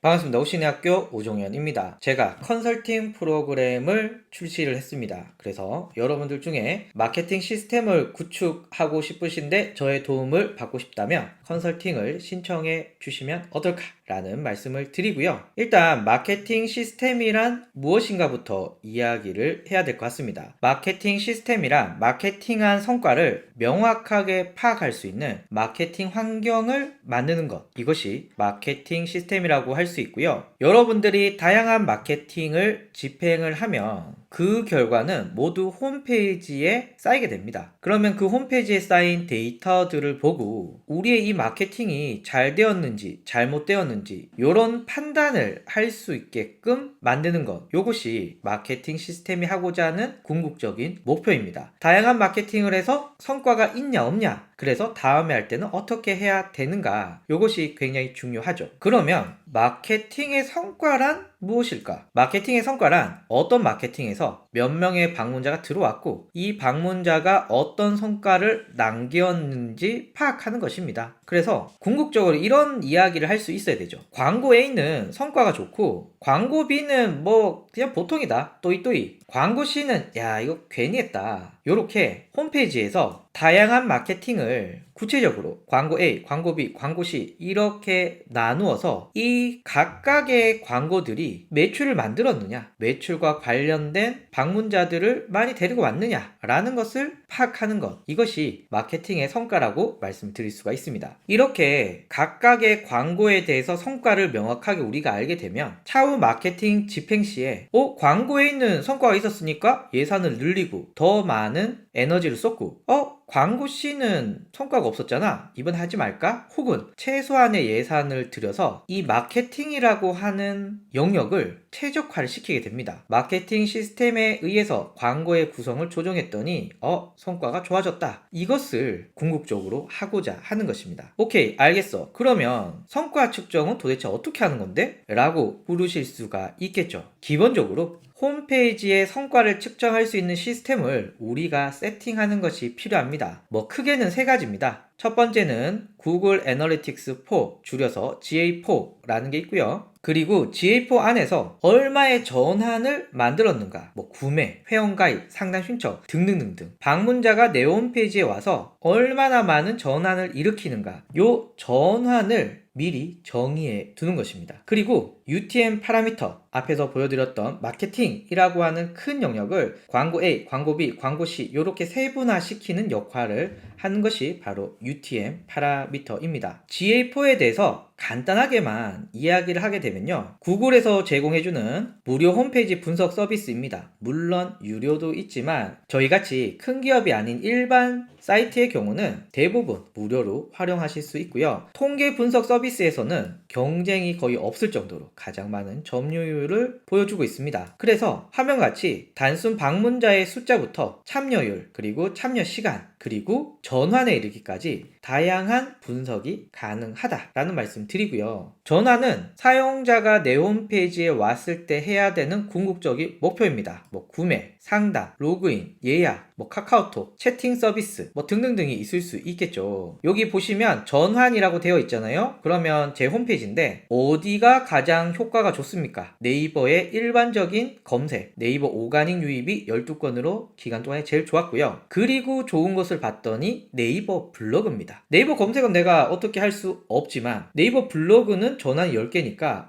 반갑습니다. 오신의학교 오종현입니다. 제가 컨설팅 프로그램을 출시를 했습니다. 그래서 여러분들 중에 마케팅 시스템을 구축하고 싶으신데 저의 도움을 받고 싶다면 컨설팅을 신청해 주시면 어떨까라는 말씀을 드리고요. 일단 마케팅 시스템이란 무엇인가부터 이야기를 해야 될 것 같습니다. 마케팅 시스템이란 마케팅한 성과를 명확하게 파악할 수 있는 마케팅 환경을 만드는 것, 이것이 마케팅 시스템이라고 할 수 있고요. 여러분들이 다양한 마케팅을 집행을 하면 그 결과는 모두 홈페이지에 쌓이게 됩니다. 그러면 그 홈페이지에 쌓인 데이터들을 보고 우리의 이 마케팅이 잘 되었는지 잘못되었는지 이런 판단을 할 수 있게끔 만드는 것, 이것이 마케팅 시스템이 하고자 하는 궁극적인 목표입니다. 다양한 마케팅을 해서 성과가 있냐 없냐, 그래서 다음에 할 때는 어떻게 해야 되는가, 이것이 굉장히 중요하죠. 그러면 마케팅의 성과란 무엇일까? 마케팅의 성과란 어떤 마케팅에서 몇 명의 방문자가 들어왔고 이 방문자가 어떤 성과를 남겼는지 파악하는 것입니다. 그래서 궁극적으로 이런 이야기를 할 수 있어야 되죠. 광고 A는 성과가 좋고 광고 B는 뭐 그냥 보통이다, 또이또이. 광고 C는 야 이거 괜히 했다, 요렇게 홈페이지에서 다양한 마케팅을 구체적으로 광고 A, 광고 B, 광고 C 이렇게 나누어서 이 각각의 광고들이 매출을 만들었느냐, 매출과 관련된 방문자들을 많이 데리고 왔느냐 라는 것을 파악하는 것, 이것이 마케팅의 성과라고 말씀드릴 수가 있습니다. 이렇게 각각의 광고에 대해서 성과를 명확하게 우리가 알게 되면 차후 마케팅 집행 시에 광고에 있는 성과가 있었으니까 예산을 늘리고 더 많은 에너지를 쏟고 광고 C는 성과가 없었잖아, 이번 하지 말까? 혹은 최소한의 예산을 들여서 이 마케팅이라고 하는 영역을 최적화를 시키게 됩니다. 마케팅 시스템에 의해서 광고의 구성을 조정했더니 성과가 좋아졌다, 이것을 궁극적으로 하고자 하는 것입니다. 오케이, 알겠어. 그러면 성과 측정은 도대체 어떻게 하는 건데? 라고 물으실 수가 있겠죠. 기본적으로 홈페이지의 성과를 측정할 수 있는 시스템을 우리가 세팅하는 것이 필요합니다. 크게는 세 가지입니다. 첫 번째는 구글 애널리틱스 4, 줄여서 GA4라는 게 있고요. 그리고 GA4 안에서 얼마의 전환을 만들었는가, 구매, 회원가입, 상담 신청 등등등등, 방문자가 내 홈페이지에 와서 얼마나 많은 전환을 일으키는가, 요 전환을 미리 정의해 두는 것입니다. 그리고 UTM 파라미터, 앞에서 보여드렸던 마케팅이라고 하는 큰 영역을 광고 A, 광고 B, 광고 C 이렇게 세분화시키는 역할을 하는 것이 바로 UTM 파라미터입니다. GA4에 대해서 간단하게만 이야기를 하게 되면요, 구글에서 제공해주는 무료 홈페이지 분석 서비스입니다. 물론 유료도 있지만 저희같이 큰 기업이 아닌 일반 사이트의 경우는 대부분 무료로 활용하실 수 있고요. 통계 분석 서비스에서는 경쟁이 거의 없을 정도로 가장 많은 점유율을 보여주고 있습니다. 그래서 화면같이 단순 방문자의 숫자부터 참여율, 그리고 참여 시간, 그리고 전환에 이르기까지 다양한 분석이 가능하다라는 말씀 드리고요. 전환은 사용자가 내 홈페이지에 왔을 때 해야 되는 궁극적인 목표입니다. 구매, 상담, 로그인, 예약, 카카오톡, 채팅 서비스 등등등이 있을 수 있겠죠. 여기 보시면 전환이라고 되어 있잖아요. 그러면 제 홈페이지인데 어디가 가장 효과가 좋습니까? 네이버의 일반적인 검색, 네이버 오가닉 유입이 12건으로 기간 동안에 제일 좋았고요. 그리고 좋은 것을 봤더니 네이버 블로그입니다. 네이버 검색은 내가 어떻게 할 수 없지만 네이버 블로그는 전환이 10개니까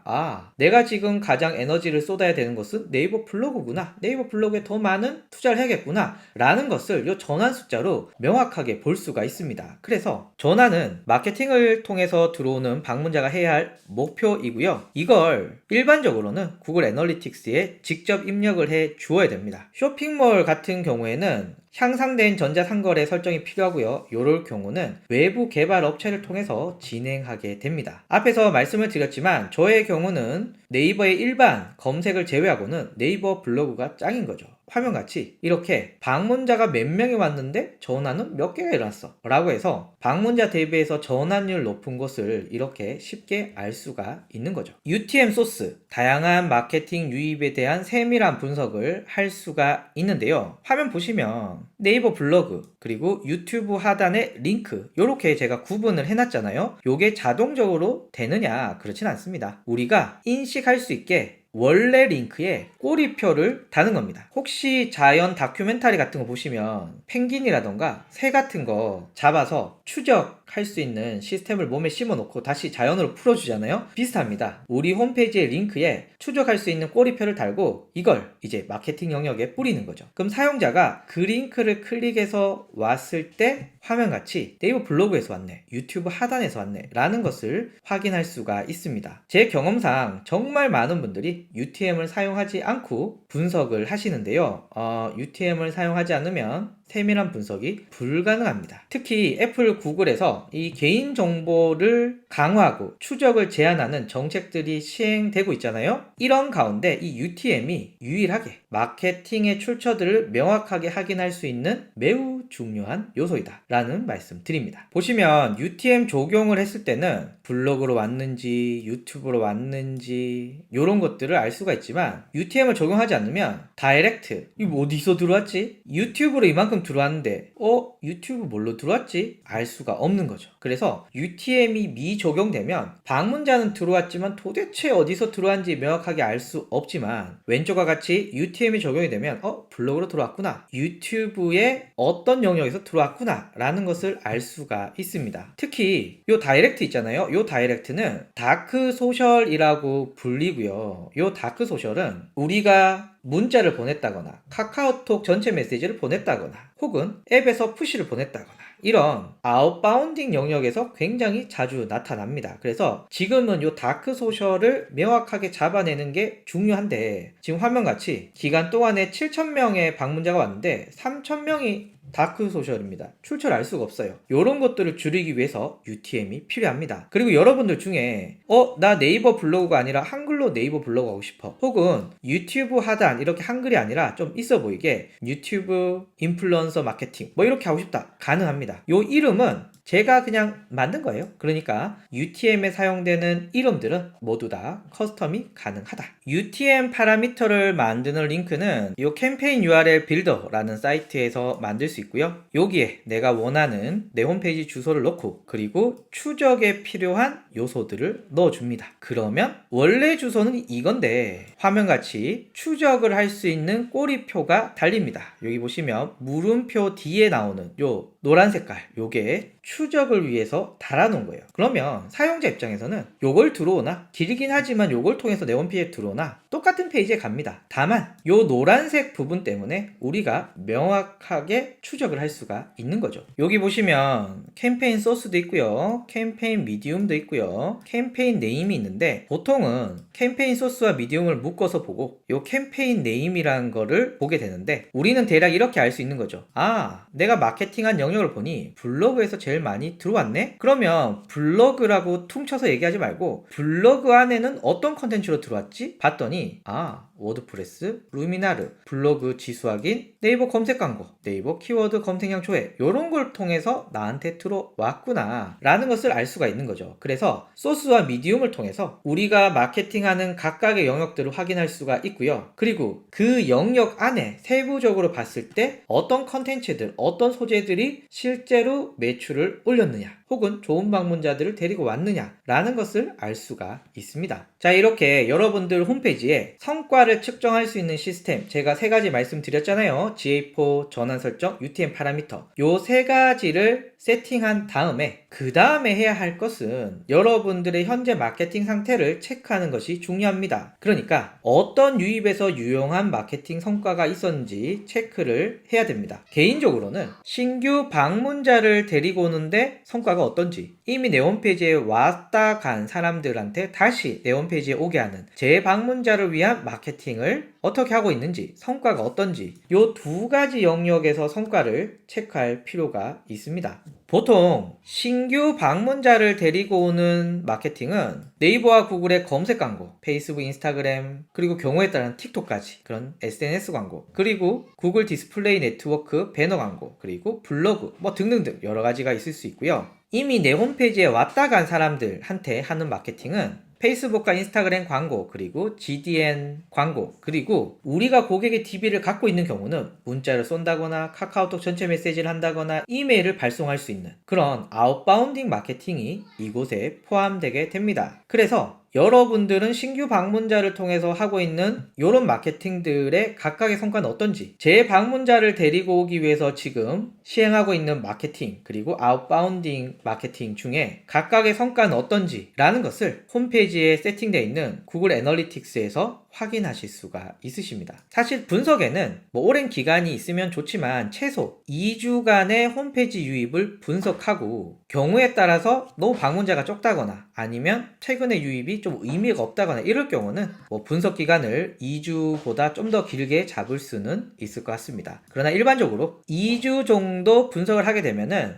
내가 지금 가장 에너지를 쏟아야 되는 것은 네이버 블로그구나, 네이버 블로그에 더 많은 투자를 해야겠구나 라는 것을 이 전환 숫자로 명확하게 볼 수가 있습니다. 그래서 전환은 마케팅을 통해서 들어오는 방문자가 해야 할 목표이고요. 이걸 일반적으로는 구글 애널리틱스에 직접 입력을 해 주어야 됩니다. 쇼핑몰 같은 경우에는 향상된 전자상거래 설정이 필요하고요. 이럴 경우는 외부 개발 업체를 통해서 진행하게 됩니다. 앞에서 말씀을 드렸지만 저의 경우는 네이버의 일반 검색을 제외하고는 네이버 블로그가 짱인 거죠. 화면같이 이렇게 방문자가 몇 명이 왔는데 전화는 몇 개가 일어났어 라고 해서 방문자 대비해서 전환율 높은 곳을 이렇게 쉽게 알 수가 있는 거죠. UTM 소스, 다양한 마케팅 유입에 대한 세밀한 분석을 할 수가 있는데요. 화면 보시면 네이버 블로그 그리고 유튜브 하단에 링크 이렇게 제가 구분을 해놨잖아요. 요게 자동적으로 되느냐? 그렇진 않습니다. 우리가 인식할 수 있게 원래 링크에 꼬리표를 다는 겁니다. 혹시 자연 다큐멘터리 같은 거 보시면 펭귄이라던가 새 같은 거 잡아서 추적할 수 있는 시스템을 몸에 심어 놓고 다시 자연으로 풀어주잖아요. 비슷합니다. 우리 홈페이지의 링크에 추적할 수 있는 꼬리표를 달고 이걸 이제 마케팅 영역에 뿌리는 거죠. 그럼 사용자가 그 링크를 클릭해서 왔을 때 화면같이 네이버 블로그에서 왔네, 유튜브 하단에서 왔네 라는 것을 확인할 수가 있습니다. 제 경험상 정말 많은 분들이 UTM을 사용하지 않고 분석을 하시는데요. UTM을 사용하지 않으면 세밀한 분석이 불가능합니다. 특히 애플, 구글에서 이 개인정보를 강화하고 추적을 제한하는 정책들이 시행되고 있잖아요. 이런 가운데 이 UTM이 유일하게 마케팅의 출처들을 명확하게 확인할 수 있는 매우 중요한 요소이다 라는 말씀 드립니다. 보시면 UTM 적용을 했을 때는 블로그로 왔는지 유튜브로 왔는지 이런 것들을 알 수가 있지만 UTM을 적용하지 않으면 다이렉트, 이거 어디서 들어왔지? 유튜브로 이만큼 들어왔는데 유튜브 뭘로 들어왔지? 알 수가 없는 거죠. 그래서 UTM이 미적용되면 방문자는 들어왔지만 도대체 어디서 들어왔는지 명확하게 알 수 없지만 왼쪽과 같이 UTM이 적용이 되면 블로그로 들어왔구나, 유튜브의 어떤 영역에서 들어왔구나 라는 것을 알 수가 있습니다. 특히 요 다이렉트 있잖아요. 요 다이렉트는 다크 소셜이라고 불리고요. 요 다크 소셜은 우리가 문자를 보냈다거나 카카오톡 전체 메시지를 보냈다거나 혹은 앱에서 푸시를 보냈다거나 이런 아웃바운딩 영역에서 굉장히 자주 나타납니다. 그래서 지금은 요 다크 소셜을 명확하게 잡아내는 게 중요한데 지금 화면같이 기간 동안에 7,000명의 방문자가 왔는데 3,000명이 다크 소셜입니다. 출처를 알 수가 없어요. 이런 것들을 줄이기 위해서 UTM이 필요합니다. 그리고 여러분들 중에 나 네이버 블로그가 아니라 한글로 네이버 블로그 하고 싶어, 혹은 유튜브 하단 이렇게 한글이 아니라 좀 있어 보이게 유튜브 인플루언서 마케팅 뭐 이렇게 하고 싶다, 가능합니다. 요 이름은 제가 그냥 만든 거예요. 그러니까 UTM에 사용되는 이름들은 모두 다 커스텀이 가능하다. UTM 파라미터를 만드는 링크는 이 캠페인 URL 빌더라는 사이트에서 만들 수 있고요. 여기에 내가 원하는 내 홈페이지 주소를 넣고 그리고 추적에 필요한 요소들을 넣어줍니다. 그러면 원래 주소는 이건데 화면같이 추적을 할 수 있는 꼬리표가 달립니다. 여기 보시면 물음표 뒤에 나오는 요 노란 색깔, 요게 추적을 위해서 달아놓은 거예요. 그러면 사용자 입장에서는 요걸 들어오나, 길긴 하지만 요걸 통해서 내 홈페이지에 들어오나 똑같은 페이지에 갑니다. 다만 요 노란색 부분 때문에 우리가 명확하게 추적을 할 수가 있는 거죠. 여기 보시면 캠페인 소스도 있고요, 캠페인 미디움도 있고요, 캠페인 네임이 있는데 보통은 캠페인 소스와 미디움을 묶어서 보고 요 캠페인 네임이라는 거를 보게 되는데 우리는 대략 이렇게 알 수 있는 거죠. 내가 마케팅한 영역을 보니 블로그에서 제일 많이 들어왔네? 그러면 블로그라고 퉁쳐서 얘기하지 말고 블로그 안에는 어떤 컨텐츠로 들어왔지? 봤더니 워드프레스, 루미나르, 블로그 지수 확인, 네이버 검색 광고, 네이버 키워드 검색량 조회 이런 걸 통해서 나한테 들어왔구나 라는 것을 알 수가 있는 거죠. 그래서 소스와 미디움을 통해서 우리가 마케팅하는 각각의 영역들을 확인할 수가 있고요. 그리고 그 영역 안에 세부적으로 봤을 때 어떤 컨텐츠들, 어떤 소재들이 실제로 매출을 올렸느냐 혹은 좋은 방문자들을 데리고 왔느냐 라는 것을 알 수가 있습니다. 자, 이렇게 여러분들 홈페이지에 성과를 측정할 수 있는 시스템 제가 3가지 말씀드렸잖아요. GA4, 전환 설정, UTM 파라미터 요 3가지를 세팅한 다음에 그 다음에 해야 할 것은 여러분들의 현재 마케팅 상태를 체크하는 것이 중요합니다. 그러니까 어떤 유입에서 유용한 마케팅 성과가 있었는지 체크를 해야 됩니다. 개인적으로는 신규 방문자를 데리고 오는데 성과가 어떤지, 이미 내 홈페이지에 왔다 간 사람들한테 다시 내 홈페이지에 오게 하는 재방문자를 위한 마케팅을 어떻게 하고 있는지, 성과가 어떤지 요 2가지 영역에서 성과를 체크할 필요가 있습니다. 보통 신규 방문자를 데리고 오는 마케팅은 네이버와 구글의 검색 광고, 페이스북, 인스타그램, 그리고 경우에 따른 틱톡까지 그런 SNS 광고, 그리고 구글 디스플레이 네트워크 배너 광고, 그리고 블로그 뭐 등등등 여러 가지가 있을 수 있고요. 이미 내 홈페이지에 왔다 간 사람들한테 하는 마케팅은 페이스북과 인스타그램 광고, 그리고 GDN 광고, 그리고 우리가 고객의 DB를 갖고 있는 경우는 문자를 쏜다거나 카카오톡 전체 메시지를 한다거나 이메일을 발송할 수 있는 그런 아웃바운딩 마케팅이 이곳에 포함되게 됩니다. 그래서 여러분들은 신규 방문자를 통해서 하고 있는 이런 마케팅들의 각각의 성과는 어떤지, 재방문자를 데리고 오기 위해서 지금 시행하고 있는 마케팅, 그리고 아웃바운딩 마케팅 중에 각각의 성과는 어떤지 라는 것을 홈페이지에 세팅되어 있는 구글 애널리틱스에서 확인하실 수가 있으십니다. 사실 분석에는 뭐 오랜 기간이 있으면 좋지만 최소 2주간의 홈페이지 유입을 분석하고 경우에 따라서 너무 방문자가 적다거나 아니면 최근에 유입이 좀 의미가 없다거나 이럴 경우는 뭐 분석 기간을 2주보다 좀 더 길게 잡을 수는 있을 것 같습니다. 그러나 일반적으로 2주 정도 분석을 하게 되면은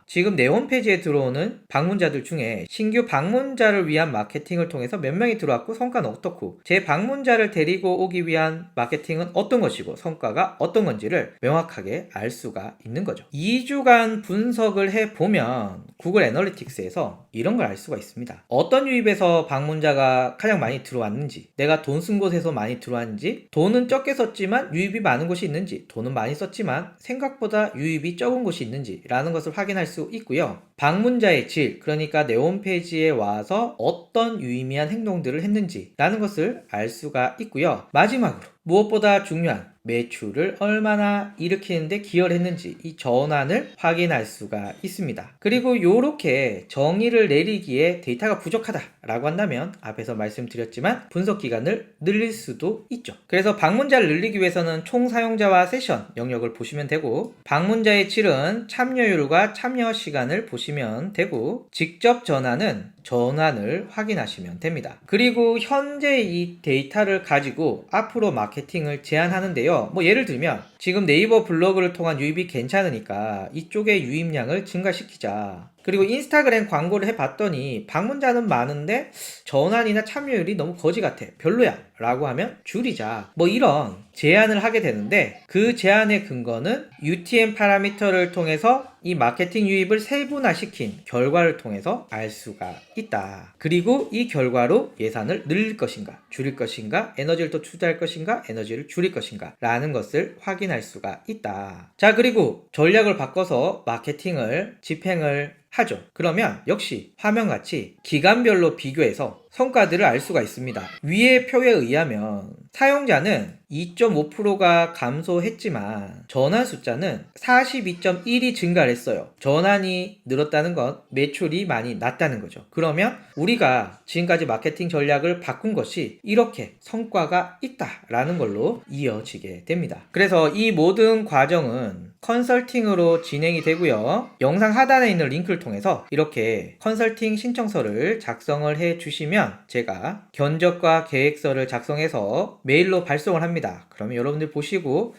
지금 내 홈페이지에 들어오는 방문자들 중에 신규 방문자를 위한 마케팅을 통해서 몇 명이 들어왔고 성과는 어떻고 제 방문자를 데리고 오기 위한 마케팅은 어떤 것이고 성과가 어떤 건지를 명확하게 알 수가 있는 거죠. 2주간 분석을 해보면 구글 애널리틱스에서 이런 걸 알 수가 있습니다. 어떤 유입에서 방문자가 가장 많이 들어왔는지, 내가 돈 쓴 곳에서 많이 들어왔는지, 돈은 적게 썼지만 유입이 많은 곳이 있는지, 돈은 많이 썼지만 생각보다 유입이 적은 곳이 있는지 라는 것을 확인할 수 있고요. 방문자의 질, 그러니까 내 홈페이지에 와서 어떤 유의미한 행동들을 했는지 라는 것을 알 수가 있고요. 마지막으로 무엇보다 중요한 매출을 얼마나 일으키는데 기여를 했는지 이 전환을 확인할 수가 있습니다. 그리고 이렇게 정의를 내리기에 데이터가 부족하다라고 한다면 앞에서 말씀드렸지만 분석 기간을 늘릴 수도 있죠. 그래서 방문자를 늘리기 위해서는 총 사용자와 세션 영역을 보시면 되고, 방문자의 질은 참여율과 참여 시간을 보시면 되고, 직접 전환을 확인하시면 됩니다. 그리고 현재 이 데이터를 가지고 앞으로 마케팅을 제안하는데요. 뭐 예를 들면 지금 네이버 블로그를 통한 유입이 괜찮으니까 이쪽의 유입량을 증가시키자. 그리고 인스타그램 광고를 해봤더니 방문자는 많은데 전환이나 참여율이 너무 거지 같아, 별로야 라고 하면 줄이자. 뭐 이런 제안을 하게 되는데 그 제안의 근거는 UTM 파라미터를 통해서 이 마케팅 유입을 세분화시킨 결과를 통해서 알 수가 있다. 그리고 이 결과로 예산을 늘릴 것인가 줄일 것인가, 에너지를 더 투자할 것인가 에너지를 줄일 것인가 라는 것을 확인할 수가 있다. 자, 그리고 전략을 바꿔서 마케팅을 집행을 하죠. 그러면 역시 화면같이 기간별로 비교해서 성과들을 알 수가 있습니다. 위의 표에 의하면 사용자는 2.5%가 감소했지만 전환 숫자는 42.1이 증가를 했어요. 전환이 늘었다는 건 매출이 많이 낮다는 거죠. 그러면 우리가 지금까지 마케팅 전략을 바꾼 것이 이렇게 성과가 있다라는 걸로 이어지게 됩니다. 그래서 이 모든 과정은 컨설팅으로 진행이 되고요. 영상 하단에 있는 링크를 통해서 이렇게 컨설팅 신청서를 작성을 해 주시면 제가 견적과 계획서를 작성해서 메일로 발송을 합니다. 그러면 여러분들 보시고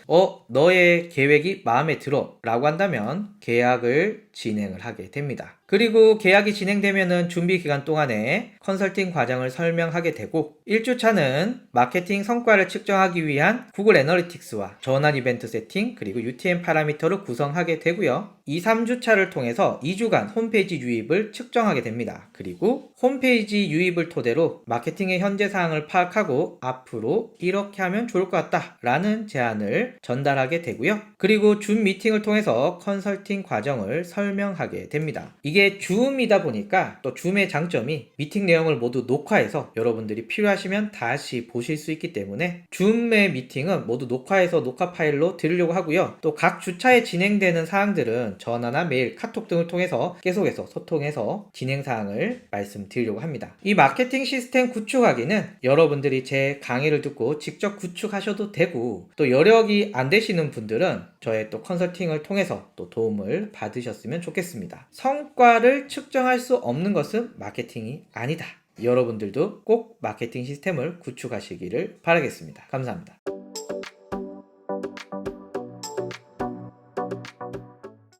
너의 계획이 마음에 들어 라고 한다면 계약을 진행을 하게 됩니다. 그리고 계약이 진행되면은 준비 기간 동안에 컨설팅 과정을 설명하게 되고, 1주차는 마케팅 성과를 측정하기 위한 구글 애널리틱스와 전환 이벤트 세팅, 그리고 UTM 파라미터를 구성하게 되고요. 2, 3주차를 통해서 2주간 홈페이지 유입을 측정하게 됩니다. 그리고 홈페이지 유입을 토대로 마케팅의 현재 상황을 파악하고 앞으로 이렇게 하면 좋을 것 같다 라는 제안을 전달하게 되고요. 그리고 줌 미팅을 통해서 컨설팅 과정을 설명하게 됩니다. 이게 줌이다 보니까 또 줌의 장점이 미팅 내용을 모두 녹화해서 여러분들이 필요하시면 다시 보실 수 있기 때문에 줌의 미팅은 모두 녹화해서 녹화 파일로 드리려고 하고요. 또 각 주차에 진행되는 사항들은 전화나 메일, 카톡 등을 통해서 계속해서 소통해서 진행 사항을 말씀드리려고 합니다. 이 마케팅 시스템 구축하기는 여러분들이 제 강의를 듣고 직접 구축하셔도 되고, 또 여력이 안 되시는 분들은 저의 또 컨설팅을 통해서 또 도움을 받으셨으면 좋겠습니다. 성과를 측정할 수 없는 것은 마케팅이 아니다. 여러분들도 꼭 마케팅 시스템을 구축하시기를 바라겠습니다. 감사합니다.